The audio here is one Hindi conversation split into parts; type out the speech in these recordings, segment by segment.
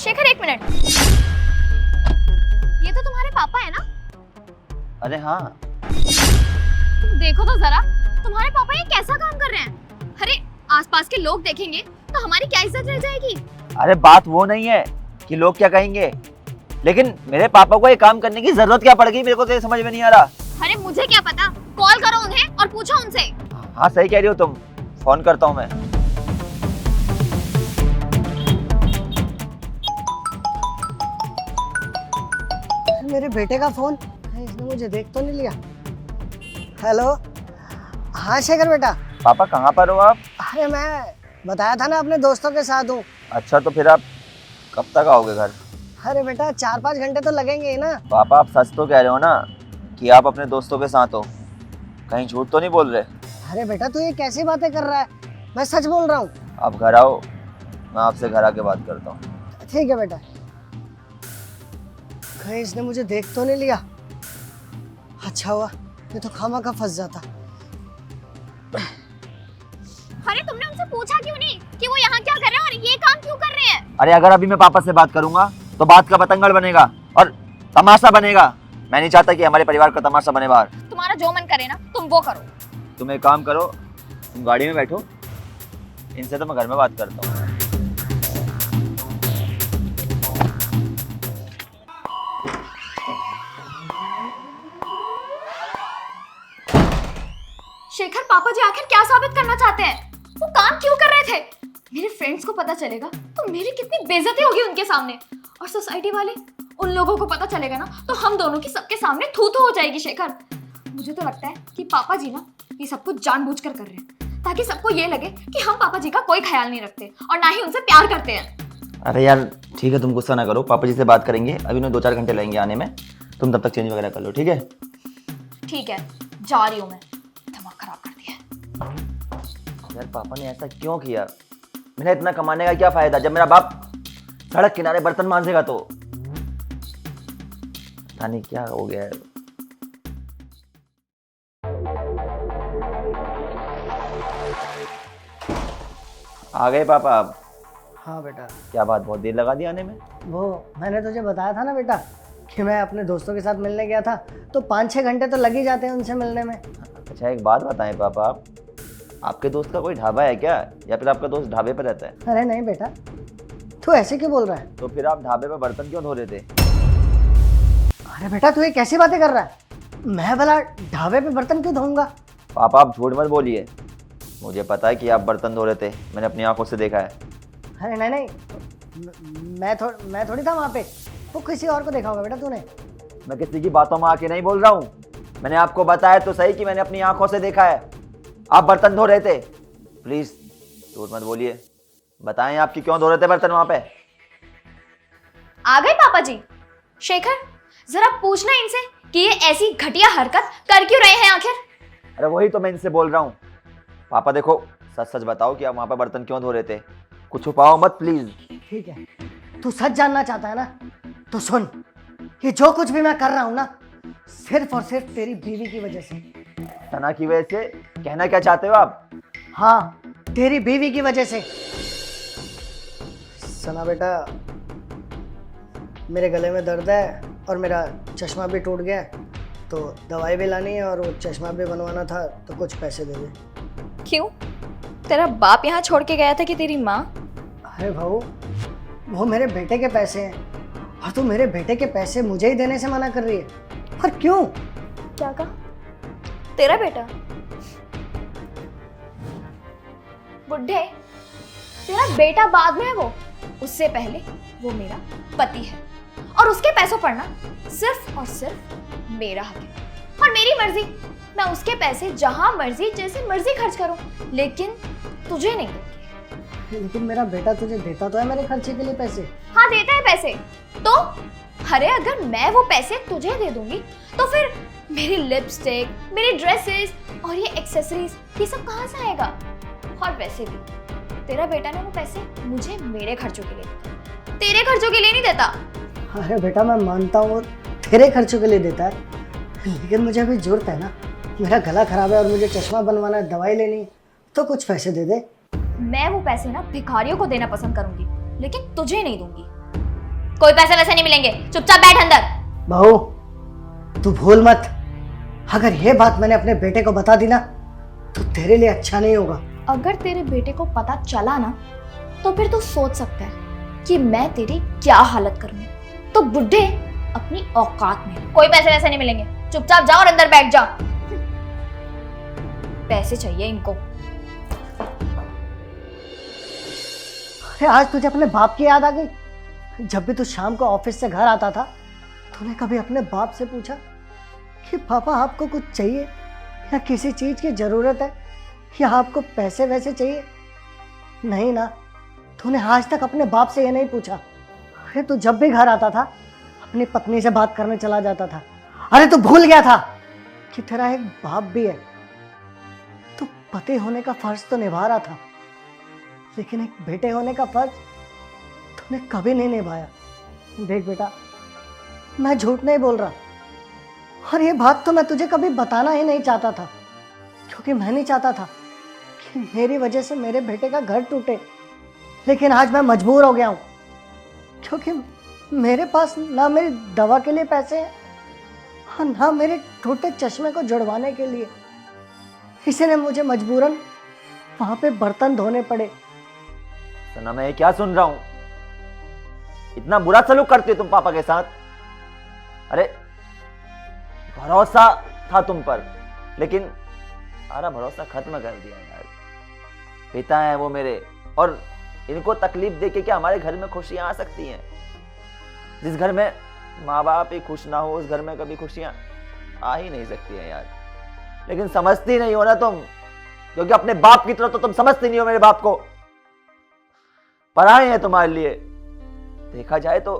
शेखर एक मिनट, ये तो तुम्हारे पापा है ना? अरे हाँ। तुम देखो तो जरा, तुम्हारे पापा ये कैसा काम कर रहे हैं? अरे आसपास के लोग देखेंगे तो हमारी क्या इज्जत रह जाएगी? अरे बात वो नहीं है कि लोग क्या कहेंगे, लेकिन मेरे पापा को ये काम करने की जरूरत क्या पड़ गई, मेरे को तो ये समझ में नहीं आ रहा। अरे मुझे क्या पता, कॉल करो उन्हें और पूछो उनसे। हाँ सही कह रही हो तुम, फोन करता हूँ मैं। मेरे बेटे का फोन, इसने मुझे देख तो नहीं लिया। हेलो, हाँ शेखर बेटा। पापा कहाँ पर हो आप? अरे मैं बताया था ना अपने दोस्तों के साथ हूँ। अच्छा तो फिर आप कब तक आओगे घर? अरे बेटा 4-5 घंटे तो लगेंगे ही ना। पापा आप सच तो कह रहे हो ना कि आप अपने दोस्तों के साथ हो, कहीं झूठ तो नहीं बोल रहे? अरे बेटा तू ये कैसी बातें कर रहा है, मैं सच बोल रहा हूँ। आप घर आओ, मैं आपसे घर आके बात करता हूँ। ठीक है बेटा। कहीं इसने मुझे देख तो नहीं लिया, अच्छा हुआ, ये तो खामा का फंस जाता। अरे तुमने उनसे पूछा क्यों नहीं कि वो यहाँ क्या कर रहे हैं और ये काम क्यों कर रहे हैं? अरे अगर अभी मैं पापा से बात करूंगा तो बात का बतंगड़ बनेगा और तमाशा बनेगा। मैं नहीं चाहता कि हमारे परिवार का तमाशा बने बाहर। तुम्हारा जो मन करे ना तुम वो करो। तुम एक काम करो, तुम गाड़ी में बैठो, इनसे तो मैं घर में बात करता हूँ। शेखर पापा जी आखिर क्या साबित करना चाहते हैं? वो काम क्यों कर रहे थे? मेरे फ्रेंड्स को पता चलेगा तो मेरी कितनी बेइज्जती होगी उनके सामने, और सोसाइटी वाले, उन लोगों को पता चलेगा ना तो हम दोनों की सबके सामने थू थू हो जाएगी। शेखर मुझे तो लगता है कि पापा जी ना ये सब कुछ जानबूझकर कर रहे हैं ताकि सबको ये लगे कि हम पापा जी का कोई ख्याल नहीं रखते और ना ही उनसे प्यार करते हैं। अरे यार ठीक है, तुम गुस्सा ना करो, पापा जी से बात करेंगे, अभी उन्हें 2-4 घंटे लगेंगे आने में, तुम तब तक चेंज वगैरह कर लो। ठीक है? ठीक है, जा रही हूँ मैं। दिमाग खराब कर दिया। यार पापा ने ऐसा क्यों किया? मैंने इतना कमाने का क्या फायदा जब मेरा बाप सड़क किनारे बर्तन मांजेगा तो? पता नहीं क्या हो गया है। आ गए पापा आप? हाँ बेटा। क्या बात, बहुत देर लगा दी आने में? वो मैंने तुझे बताया था ना बेटा कि मैं अपने दोस्तों के साथ मिलने गया था, तो 5-6 घंटे तो लग ही जाते हैं उनसे मिलने में। अच्छा एक बात बताएं पापा, आप आपके दोस्त का कोई ढाबा है क्या, या फिर आपका दोस्त ढाबे पर रहता है? अरे नहीं बेटा, तू ऐसे क्यों बोल रहा है? तो फिर आप ढाबे पर बर्तन क्यों धो रहे थे? अरे बेटा तू ये कैसी बातें कर रहा है? मैं भला ढाबे पे बर्तन क्यों धोऊंगा? पापा आप झूठ मत बोलिए, मुझे पता है कि आप बर्तन धो रहे थे, मैंने अपनी आंखों से देखा है। अरे नहीं नहीं, मैं थोड़ी था वहाँ पे, वो किसी और को देखा होगा बेटा तूने। मैं किसी की बातों में आके नहीं बोल रहा हूँ, मैंने आपको बताया तो सही कि मैंने अपनी आंखों से देखा है, आप बर्तन धो रहे थे। प्लीज झूठ मत बोलिए, बताएं आप कि क्यों धो रहे थे बर्तन वहां पे? आ गए पापा जी। शेखर जरा पूछना इनसे कि ये ऐसी घटिया हरकत कर क्यों रहे हैं आखिर? अरे वही तो मैं इनसे बोल रहा हूँ। पापा देखो, सच सच बताओ कि आप वहां पे बर्तन क्यों धो रहे थे, कुछ छुपाओ मत प्लीज। ठीक है, तू सच जानना चाहता है ना, तो सुन, ये जो कुछ भी मैं कर रहा हूँ ना, सिर्फ और सिर्फ तेरी बीवी की वजह से। तना की वजह से? कहना क्या चाहते हो आप? हाँ, तेरी बीवी की वजह से। सना बेटा, मेरे गले में दर्द है और मेरा चश्मा भी टूट गया है, तो दवाई भी लानी है और वो चश्मा भी बनवाना था, तो कुछ पैसे दे दे। क्यों? तेरा बाप यहाँ छोड़ के गया था कि तेरी माँ? अरे भाऊ, वो मेरे बेटे के पैसे हैं और तू मेरे बेटे के पैसे मुझे ही देने से मना कर रही है, पर क्यों? क्या कहा? तेरा बेटा? बुड्ढे, तेरा बेटा बाद में है वो, उससे पहले वो मेरा पति है और उसके पैसों पर ना सिर्फ और सिर्फ मेरा हक है और मेरी मर्जी। मैं उसके पैसे जहां मर्जी जैसे मर्जी खर्च करूं, लेकिन तुझे नहीं दूंगी। लेकिन मेरा बेटा तुझे देता तो है मेरे खर्चे के लिए पैसे। हाँ देता है पैसे तो, अरे अगर मैं वो पैसे तुझे दे दूंगी तो फिर मेरी लिपस्टिक, मेरी ड्रेसेस और ये एक्सेसरीज, ये सब कहाँ से आएगा? और वैसे भी तेरा बेटा ने वो पैसे मुझे मेरे खर्चों के लिए देता, तेरे खर्चों के लिए नहीं देता। अरे बेटा मैं मानता हूँ तेरे खर्चों के लिए देता है, लेकिन मुझे अभी जरूरत है ना, मेरा गला खराब है और मुझे चश्मा बनवाना है, दवाई लेनी है, तो कुछ पैसे दे दे। मैं वो पैसे ना भिखारियों को देना पसंद करूंगी, लेकिन तुझे नहीं दूंगी। कोई पैसे वैसे नहीं मिलेंगे, चुपचाप बैठ अंदर। बहू तू भूल मत, अगर ये बात मैंने अपने बेटे को बता दी ना तो तेरे लिए अच्छा नहीं होगा। अगर तेरे बेटे को पता चला ना तो फिर तू सोच सकता है कि मैं तेरी क्या हालत करूंगी। तो बुढ़े अपनी औकात में, कोई पैसे वैसे नहीं मिलेंगे, चुपचाप जाओ और अंदर बैठ जा। पैसे चाहिए इनको। अरे आज तुझे अपने बाप की याद आ गई? जब भी तू शाम को ऑफिस से घर आता था तूने कभी अपने बाप से पूछा कि पापा आपको कुछ चाहिए या किसी चीज की जरूरत है या आपको पैसे वैसे चाहिए? नहीं ना, तूने आज तक अपने बाप से ये नहीं पूछा। अरे तू जब भी घर आता था अपनी पत्नी से बात करने चला जाता था। अरे तू भूल गया था कि तेरा एक बाप भी है। तू पति होने का फर्ज तो निभा रहा था, लेकिन एक बेटे होने का फर्ज तूने कभी नहीं निभाया। देख बेटा, मैं झूठ नहीं बोल रहा, और ये बात तो मैं तुझे कभी बताना ही नहीं चाहता था, क्योंकि मैं नहीं चाहता था कि मेरी वजह से मेरे बेटे का घर टूटे। लेकिन आज मैं मजबूर हो गया हूँ, क्योंकि मेरे पास ना मेरी दवा के लिए पैसे हैं और ना मेरे टूटे चश्मे को जुड़वाने के लिए। इसलिए मुझे मजबूरन वहां पे बर्तन धोने पड़े। सना मैं ये क्या सुन रहा हूं? इतना बुरा सलूक करती हो तुम पापा के साथ? अरे भरोसा था तुम पर, लेकिन सारा भरोसा खत्म कर दिया यार। पिता है वो मेरे, और इनको तकलीफ देके क्या हमारे घर में खुशियां आ सकती हैं? जिस घर में माँ बाप ही खुश ना हो उस घर में कभी खुशियां आ ही नहीं सकती हैं यार। लेकिन समझती नहीं हो ना तुम, क्योंकि अपने बाप की तरह तो तुम समझती नहीं हो मेरे बाप को। पराए हैं तुम्हारे लिए। देखा जाए तो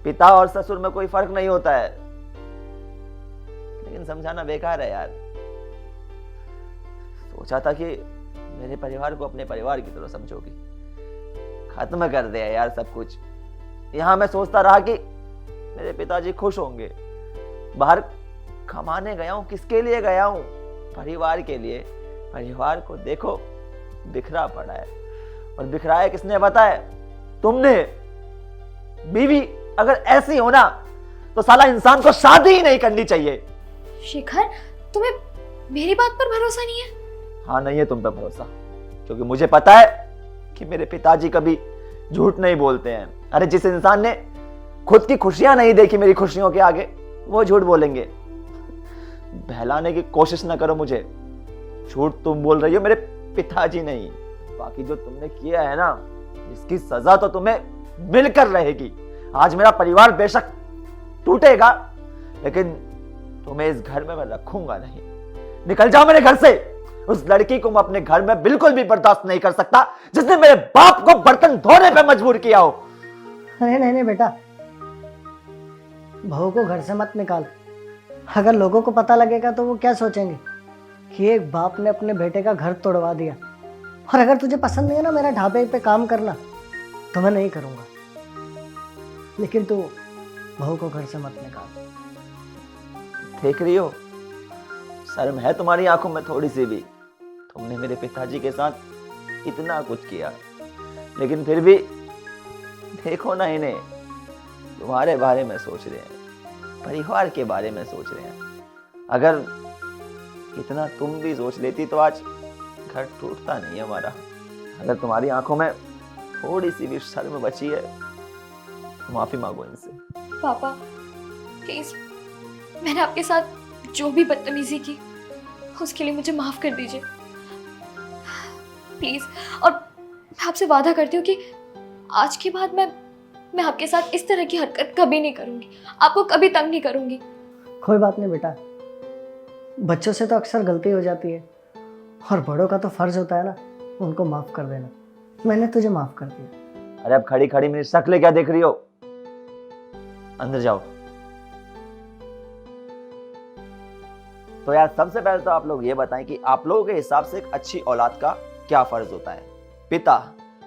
पिता और ससुर में कोई फर्क नहीं होता है, लेकिन समझाना बेकार है यार। सोचा था कि मेरे परिवार को अपने परिवार की तरह समझोगी, खत्म कर दिया यार सब कुछ। यहां मैं सोचता रहा कि मेरे पिताजी खुश होंगे। बाहर कमाने गया हूं, किसके लिए गया हूं? परिवार के लिए। परिवार को देखो बिखरा पड़ा है, और बिखराया किसने बताया? तुमने। बीवी अगर ऐसी हो ना तो साला इंसान को शादी ही नहीं करनी चाहिए। शिखर, तुम्हें मेरी बात पर भरोसा नहीं है? हाँ, नहीं है तुम पे भरोसा, क्योंकि मुझे पता है कि मेरे पिताजी कभी झूठ नहीं बोलते हैं। अरे जिस इंसान ने खुद की खुशियां नहीं देखी मेरी खुशियों के आगे, वो झूठ बोलेंगे। बहलाने की कोशिश ना करो मुझे। झूठ तुम बोल रही हो, मेरे पिताजी नहीं। बाकी जो तुमने किया है ना, इसकी सजा तो तुम्हें मिलकर रहेगी। आज मेरा परिवार बेशक टूटेगा, लेकिन तुम्हें इस घर में मैं रखूंगा नहीं। निकल जाओ मेरे घर से। उस लड़की को मैं अपने घर में बिल्कुल भी बर्दाश्त नहीं कर सकता, जिसने मेरे बाप को बर्तन धोने पे मजबूर किया हो। अरे नहीं नहीं बेटा, बहू को घर से मत निकाल। अगर लोगों को पता लगेगा तो वो क्या सोचेंगे कि एक बाप ने अपने बेटे का घर तोड़वा दिया। और अगर तुझे पसंद नहीं है ना मेरा ढाबे पे काम करना, तो मैं नहीं करूंगा, लेकिन तू बहू को घर से मत निकाल। देख रही हो, शर्म है तुम्हारी आंखों में थोड़ी सी भी? तुमने मेरे पिताजी के साथ इतना कुछ किया, लेकिन फिर भी देखो ना इन्हें। तुम्हारे बारे में सोच रहे हैं, परिवार के बारे में सोच रहे हैं। अगर इतना तुम भी सोच लेती तो आज घर टूटता नहीं हमारा। अगर तुम्हारी आंखों में थोड़ी सी भी शर्म बची है तो माफी मांगो इनसे। पापा प्लीज, मैंने आपके साथ जो भी बदतमीजी की उसके लिए मुझे माफ कर दीजिए प्लीज। और मैं आपसे वादा करती हूँ कि आज के बाद मैं आपके साथ इस तरह की हरकत कभी नहीं करूंगी, आपको कभी तंग नहीं करूंगी। कोई बात नहीं बेटा, बच्चों से तो अक्सर गलती हो जाती है, और बड़ों का तो फर्ज होता है ना उनको माफ कर देना। मैंने तुझे माफ कर दिया। अरे अब खड़ी खड़ी मेरी शक्ल क्या देख रही हो? अंदर जाओ। तो यार सबसे पहले तो आप लोग ये बताएं कि आप लोगों के हिसाब से एक अच्छी औलाद का क्या फर्ज होता है? पिता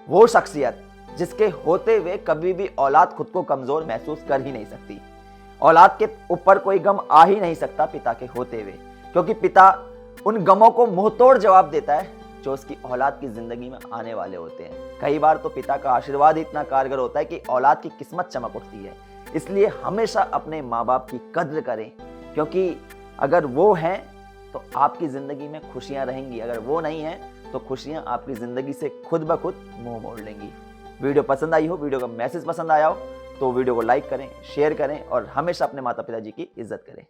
वो शख्सियत जिसके होते हुए कभी भी औलाद खुद को कमजोर महसूस कर ही नहीं सकती। औलाद के ऊपर कोई गम आ ही नहीं सकता पिता के होते हुए, क्योंकि पिता उन गमों को मुंहतोड़ जवाब देता है जो उसकी औलाद की ज़िंदगी में आने वाले होते हैं। कई बार तो पिता का आशीर्वाद ही इतना कारगर होता है कि औलाद की किस्मत चमक उठती है। इसलिए हमेशा अपने माँ बाप की कद्र करें, क्योंकि अगर वो हैं तो आपकी ज़िंदगी में खुशियाँ रहेंगी, अगर वो नहीं हैं तो खुशियाँ आपकी ज़िंदगी से खुद ब खुद मुँह मोड़ लेंगी। वीडियो पसंद आई हो, वीडियो का मैसेज पसंद आया हो तो वीडियो को लाइक करें, शेयर करें और हमेशा अपने माता पिता जी की इज्जत करें।